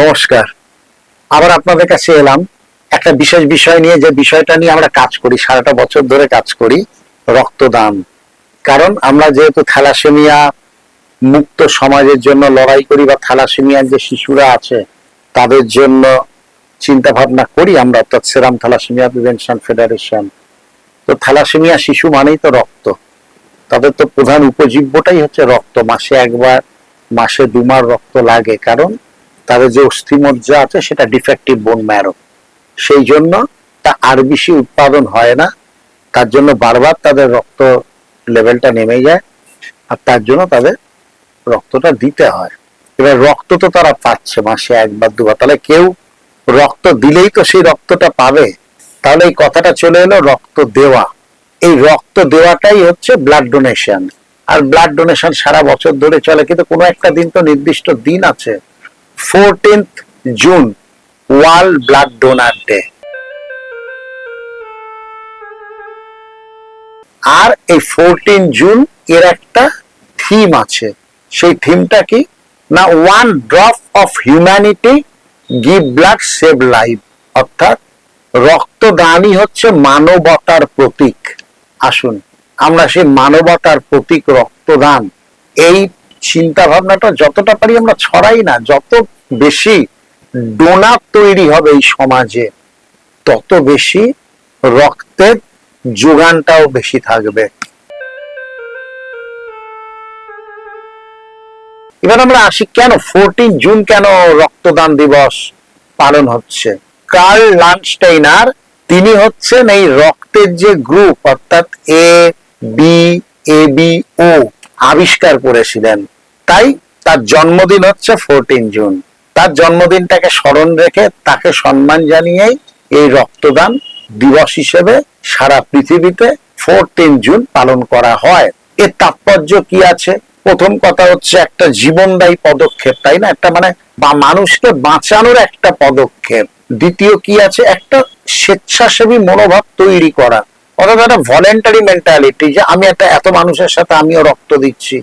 নমস্কার। আবার আপনাদের কাছে এলাম একটা বিশেষ বিষয় নিয়ে, যে বিষয়টা নিয়ে আমরা কাজ করি, সারাটা বছর ধরে কাজ করি, রক্তদান। কারণ আমরা যেহেতু থ্যালাসেমিয়া মুক্ত সমাজের জন্য লড়াই করি, বা থ্যালাসেমিয়ার যে শিশুরা আছে তাদের জন্য চিন্তা ভাবনা করি আমরা, অর্থাৎ সেরাম থ্যালাসেমিয়া প্রিভেনশন ফেডারেশন। তো থ্যালাসেমিয়া শিশু মানেই তো রক্ত, তাদের তো প্রধান উপজীব্যটাই হচ্ছে রক্ত। মাসে একবার, মাসে দুবার রক্ত লাগে, কারণ তাদের যে অস্থিমজ্জা আছে সেটা ডিফেক্টিভ বোন ম্যারো, সেই জন্য তা আর বেশি উৎপাদন হয় না। তার জন্য বারবার তাদের রক্ত লেভেলটা নেমে যায়, আর তার জন্য তাদের রক্তটা দিতে হয়। এবার রক্ত তো তারা পাচ্ছে মাসে একবার দুবার, তাহলে কেউ রক্ত দিলেই তো সেই রক্তটা পাবে। তাহলে এই কথাটা চলে এলো রক্ত দেওয়া। এই রক্ত দেওয়াটাই হচ্ছে ব্লাড ডোনেশন। আর ব্লাড ডোনেশন সারা বছর ধরে চলে, কিন্তু কোনো একটা দিন তো নির্দিষ্ট দিন আছে, 14th June, world blood donor day. আর এই 14 জুন এর একটা থিম আছে। সেই থিমটা কি না, one drop of humanity give blood save life, অর্থাৎ রক্তদানই হচ্ছে মানবতার প্রতীক। আসুন আমরা সেই মানবতার প্রতীক রক্তদান, এই চিন্তা ভাবনাটা যতটা পারি আমরা ছড়াই না। যত বেশি ডোনার তৈরি হবে এই সমাজে, তত বেশি রক্তের যোগানটাও বেশি থাকবে। এবার আমরা আসি, কেন 14 জুন কেন রক্তদান দিবস পালন হচ্ছে। কার্ল লান্ডস্টাইনার, তিনি হচ্ছেন এই রক্তের যে গ্রুপ, অর্থাৎ এ বি বি ও আবিষ্কার করেছিলেন। তাই তার জন্মদিন হচ্ছে 14 জুন। তার জন্মদিনটাকে স্মরণ রেখে তাকে সম্মান জানিয়েই এই রক্তদান দিবস হিসেবে সারা পৃথিবীতে 14 জুন পালন করা হয়। এর তাৎপর্য কি আছে? প্রথম কথা হচ্ছে একটা জীবনদায়ী পদক্ষেপ, তাই না? একটা মানে মানুষকে বাঁচানোর একটা পদক্ষেপ। দ্বিতীয় কি আছে? একটা স্বেচ্ছাসেবী মনোভাব তৈরি করা, অর্থাৎ একটা ভলেন্টারি মেন্টালিটি, যে আমি একটা এত মানুষের সাথে আমিও রক্ত দিচ্ছি।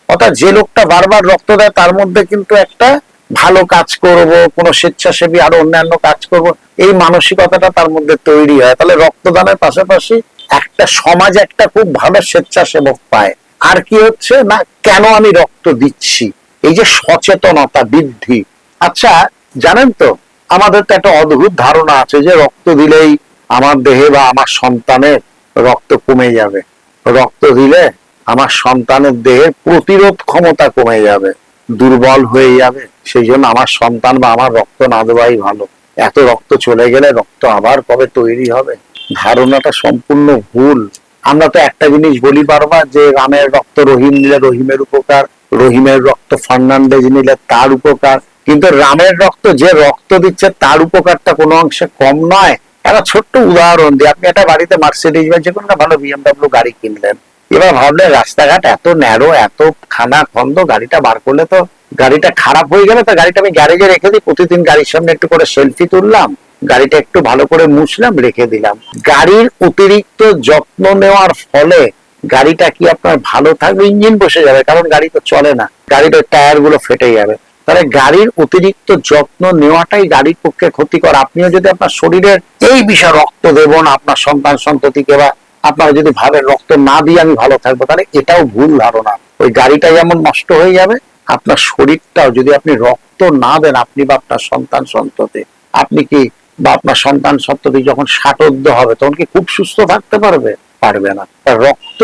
অর্থাৎ যে লোকটা বারবার রক্ত দেয় তার মধ্যে কিন্তু একটা ভালো কাজ করব, কোন স্বেচ্ছাসেবী আরো অন্যান্য কাজ করব, এই মানসিকতাটা তার মধ্যে তৈরি হয়। তাহলে রক্তদানের পাশাপাশি একটা সমাজ একটা খুব ভালো স্বেচ্ছাসেবক পায়। আর কি হচ্ছে না, কেন আমি রক্ত দিচ্ছি, এই যে সচেতনতা বৃদ্ধি। আচ্ছা, জানেন তো আমাদের তো একটা অদ্ভুত ধারণা আছে যে রক্ত দিলেই আমার দেহে বা আমার সন্তানের রক্ত কমে যাবে, রক্ত দিলে আমার সন্তানের দেহের প্রতিরোধ ক্ষমতা কমে যাবে, দুর্বল হয়ে যাবে, সেই জন্য আমার সন্তান বা আমার রক্ত না দেওয়াই ভালো। এত রক্ত চলে গেলে রক্ত আবার কবে তৈরি হবে? ধারণাটা সম্পূর্ণ ভুল। আমরা তো একটা জিনিস বলি বারবার, যে রামের রক্ত রহিম নিলে রহিমের উপকার, রহিমের রক্ত ফার্নান্ডেজ নিলে তার উপকার। কিন্তু রামের রক্ত যে রক্ত দিচ্ছে তার উপকারটা কোনো অংশে কম নয়। একটা ছোট্ট উদাহরণ দিই, আপনি একটা বাড়িতে মার্সিডিজ বা যে কোনো ভালো বিএমডব্লিউ গাড়ি কিনলেন। এবার ভাবলেন রাস্তাঘাট এত ন্যারো, এত খানা খন্দ, গাড়িটা বার করলে তো গাড়িটা খারাপ হয়ে গেলে, তো গাড়িটা আমি গ্যারেজে রেখে দিই, প্রতিদিন গাড়ির সামনে একটু করে সেলফি তুললাম, গাড়িটা একটু ভালো করে মুছলাম, রেখে দিলাম। গাড়ির অতিরিক্ত যত্ন নেওয়ার ফলে গাড়িটা কি আপনার ভালো থাকবে? ইঞ্জিন বসে যাবে, কারণ গাড়ি তো চলে না, গাড়ির টায়ার গুলো ফেটে যাবে। তাহলে গাড়ির অতিরিক্ত যত্ন নেওয়াটাই গাড়ির পক্ষে ক্ষতিকর। আপনিও যদি আপনার শরীরের এই বিষয়ে রক্ত দেব না আপনার সন্তান সন্ততিকে, বা আপনারা যদি ভাবেন রক্ত না দিয়ে আমি ভালো থাকবো, তাহলে এটাও ভুল ধারণা। ওই গাড়িটা যেমন নষ্ট হয়ে যাবে, আপনার শরীরটাও যদি আপনি রক্ত না দেন, আপনি বা আপনার সন্তান সন্ততি, আপনি কি বা আপনার সন্তান সন্ততি যখন ষাটোর্ধ্ব হবে তখন কি খুব সুস্থ থাকতে পারবে? পারবে না। রক্ত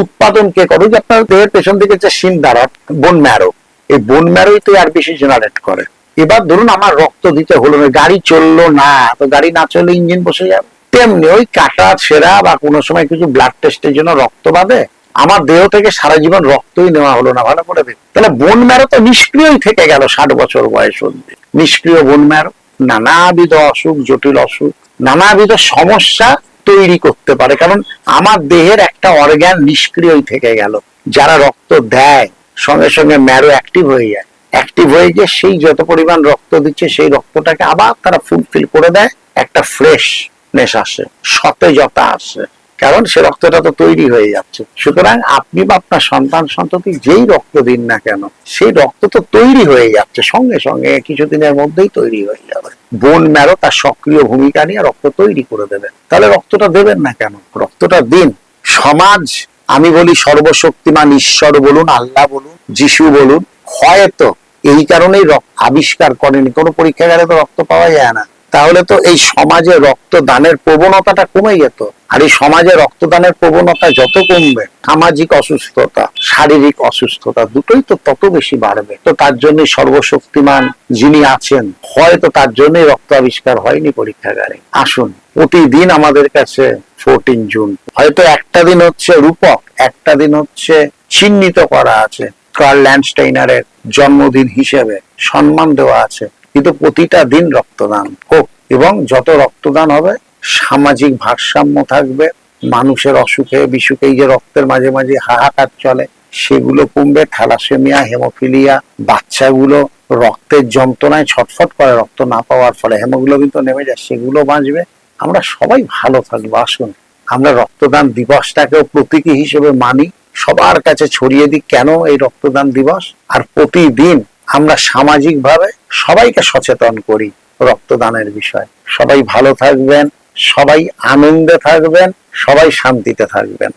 উৎপাদন কে করে? যে আপনার দেহের পেছন দিকে যে শিনদার, বোন ম্যারো, এই বোন ম্যারোই তো আর বেশি জেনারেট করে। এবার ধরুন আমার রক্ত দিতে হলো না, গাড়ি চললো না, তো গাড়ি না চললে ইঞ্জিন বসে যাবে। তেমনি ওই কাটা ছেঁড়া বা কোনো সময় কিছু ব্লাড টেস্টের জন্য রক্ত বাঁধে, আমার দেহ থেকে সারা জীবন রক্তই নেওয়া হলো না, ভালো করে দেখ, তাহলে বোন ম্যারো তো নিষ্ক্রিয়ই থেকে গেল 60 বছর বয়স অব্দি। নিষ্ক্রিয় বোন ম্যারো নানাবিধ অসুখ, জটিল অসুখ, নানাবিধ সমস্যা তৈরি করতে পারে, কারণ আমার দেহের একটা অর্গান নিষ্ক্রিয়ই থেকে গেল। যারা রক্ত দেয় সঙ্গে সঙ্গে ম্যারো অ্যাক্টিভ হয়ে যায়, অ্যাক্টিভ হয়ে গিয়ে সেই যত পরিমাণ রক্ত দিচ্ছে সেই রক্তটাকে আবার তারা ফুলফিল করে দেয়, একটা ফ্রেশনেস আসে, সতেজতা আসে। কারণ সে রক্তটা তো তৈরি হয়ে যাচ্ছে। সুতরাং আপনি বা আপনার সন্তান সন্ততি যেই রক্ত দিন না কেন, সেই রক্ত তো তৈরি হয়ে যাচ্ছে, সঙ্গে সঙ্গে কিছুদিনের মধ্যেই তৈরি হয়ে যাবে। বোন ম্যারো তার সক্রিয় ভূমিকা নিয়ে রক্ত তৈরি করে দেবে। তাহলে রক্তটা দেবেন না কেন? রক্তটা দিন। সমাজ, আমি বলি সর্বশক্তিমান ঈশ্বর বলুন, আল্লাহ বলুন, যিশু বলুন, হয়তো এই কারণেই আবিষ্কার করেনি। কোনো পরীক্ষাগারে তো রক্ত পাওয়া যায় না, তাহলে তো এই সমাজে রক্তদানের প্রবণতাটা কমে যেত। আর এই সমাজে রক্তদানের প্রবণতা যত কমবে, সামাজিক অসুস্থতা, শারীরিক অসুস্থতা দুটোই তো তত বেশি বাড়বে। তো তার জন্য সর্বশক্তিমান যিনি আছেন, হয়তো তার জন্যই রক্ত আবিষ্কার হয়নি পরীক্ষাগারে। আসুন, প্রতিদিন আমাদের কাছে 14 জুন, হয়তো একটা দিন হচ্ছে রূপক, একটা দিন হচ্ছে চিহ্নিত করা আছে, কার্ল ল্যান্ডস্টাইনারের জন্মদিন হিসেবে সম্মান দেওয়া আছে, কিন্তু প্রতিটা দিন রক্তদান হোক। এবং যত রক্তদান হবে সামাজিক ভারসাম্য থাকবে, মানুষের অসুখে বিসুখে এই যে রক্তের মাঝে মাঝে হাহাকার চলে সেগুলো কমবে। থ্যালাসেমিয়া, হেমোফিলিয়া, বাচ্চাগুলো রক্তের যন্ত্রণায় ছটফট করে রক্ত না পাওয়ার ফলে, হেমোগ্লোবিন তো নেমে যায়, সেগুলো বাঁচবে। আমরা সবাই ভালো থাকবো। আসুন আমরা রক্তদান দিবসটাকেও প্রতীকী হিসেবে মানি, সবার কাছে ছড়িয়ে দিই কেন এই রক্তদান দিবস। আর প্রতিদিন আমরা সামাজিক ভাবে সবাইকে সচেতন করি রক্তদানের বিষয়। সবাই ভালো থাকবেন, সবাই আনন্দে থাকবেন, সবাই শান্তিতে থাকবেন।